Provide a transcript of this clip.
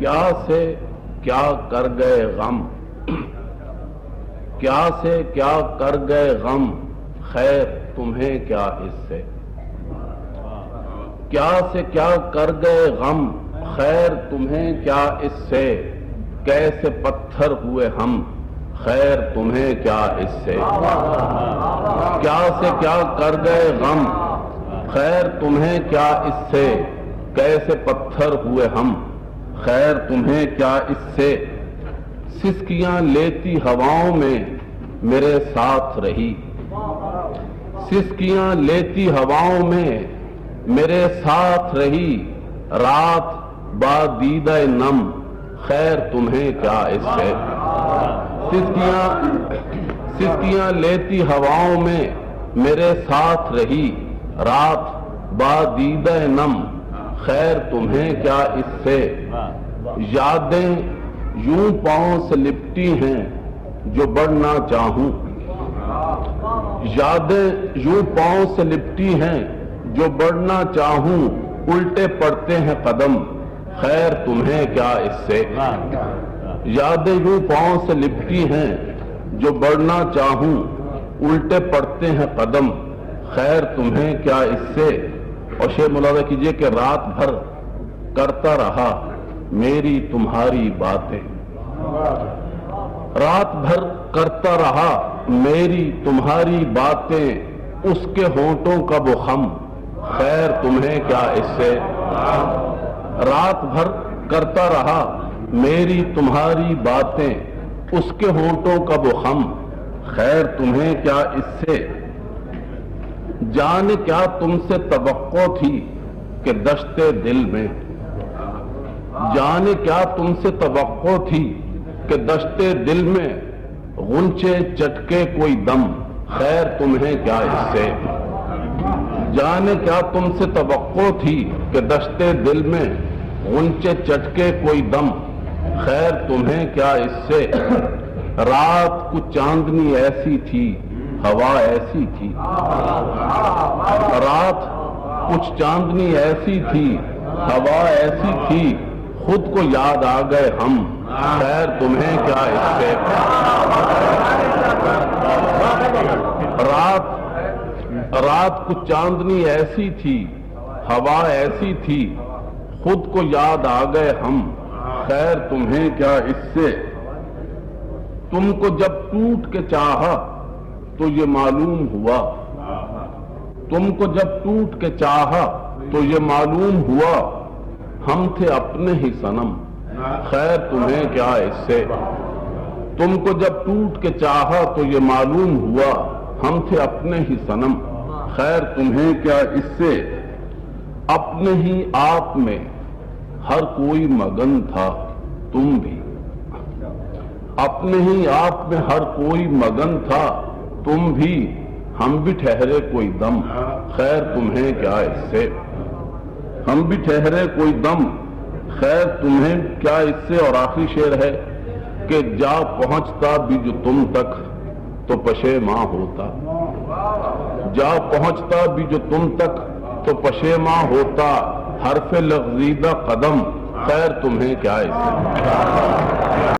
کیا سے کیا کر گئے غم، کیا سے کیا کر گئے غم، خیر تمہیں کیا اس سے، کیا سے کیا کر گئے غم، خیر تمہیں کیا اس سے، کیسے پتھر ہوئے ہم، خیر تمہیں کیا اس سے، کیا سے کیا کر گئے غم، خیر تمہیں کیا اس سے، کیسے پتھر ہوئے ہم، خیر تمہیں کیا اس سے، سسکیاں لیتی ہواؤں میں میرے ساتھ رہی، سسکیاں لیتی ہواؤں میں میرے ساتھ رہی، رات با دیدہ نم، خیر تمہیں کیا اس سے، سسکیاں لیتی ہواؤں میں میرے ساتھ رہی، رات با دیدہ نم، خیر تمہیں کیا اس سے، یادیں یوں پاؤں سے لپٹی ہیں جو بڑھنا چاہوں، یادیں یوں پاؤں سے لپٹی ہیں جو بڑھنا چاہوں، الٹے پڑتے ہیں قدم، خیر تمہیں کیا اس سے، یادیں یوں پاؤں سے لپٹی ہیں جو بڑھنا چاہوں، الٹے پڑتے ہیں قدم، خیر تمہیں کیا اس سے۔ اور شعر ملاحظہ کیجئے کہ رات بھر کرتا رہا میری تمہاری باتیں، رات بھر کرتا رہا میری تمہاری باتیں، اس کے ہونٹوں کا وہ خم، خیر تمہیں کیا اس سے، رات بھر کرتا رہا میری تمہاری باتیں، اس کے ہونٹوں کا وہ خم، خیر تمہیں کیا اس سے، جانے کیا تم سے توقع تھی کہ دشتے دل میں، جانے کیا تم سے توقع تھی کہ دشتے دل میں، غنچے چٹکے کوئی دم، خیر تمہیں کیا اس سے، جانے کیا تم سے توقع تھی کہ دشتے دل میں، غنچے چٹکے کوئی دم، خیر تمہیں کیا اس سے، رات کو چاندنی ایسی تھی ہوا ایسی تھی، رات کچھ چاندنی ایسی تھی ہوا ایسی تھی، خود کو یاد آ گئے ہم، خیر تمہیں کیا اس سے، رات کچھ چاندنی ایسی تھی ہوا ایسی تھی، خود کو یاد آ گئے ہم، خیر تمہیں کیا اس سے، تم کو جب ٹوٹ کے چاہا تو یہ معلوم ہوا، تم کو جب ٹوٹ کے چاہا تو یہ معلوم ہوا، ہم تھے اپنے ہی صنم، خیر تمہیں کیا اس سے، تم کو جب ٹوٹ کے چاہا تو یہ معلوم ہوا، ہم تھے اپنے ہی صنم، خیر تمہیں کیا اس سے، اپنے ہی آپ میں ہر کوئی مگن تھا تم بھی، اپنے ہی آپ میں ہر کوئی مگن تھا تم بھی، ہم بھی ٹھہرے کوئی دم، خیر تمہیں کیا اس سے، ہم بھی ٹھہرے کوئی دم، خیر تمہیں کیا اس سے۔ اور آخری شعر ہے کہ جا پہنچتا بھی جو تم تک تو پشیماں ہوتا، جا پہنچتا بھی جو تم تک تو پشیماں ہوتا، حرف لغزیدہ قدم، خیر تمہیں کیا اس سے۔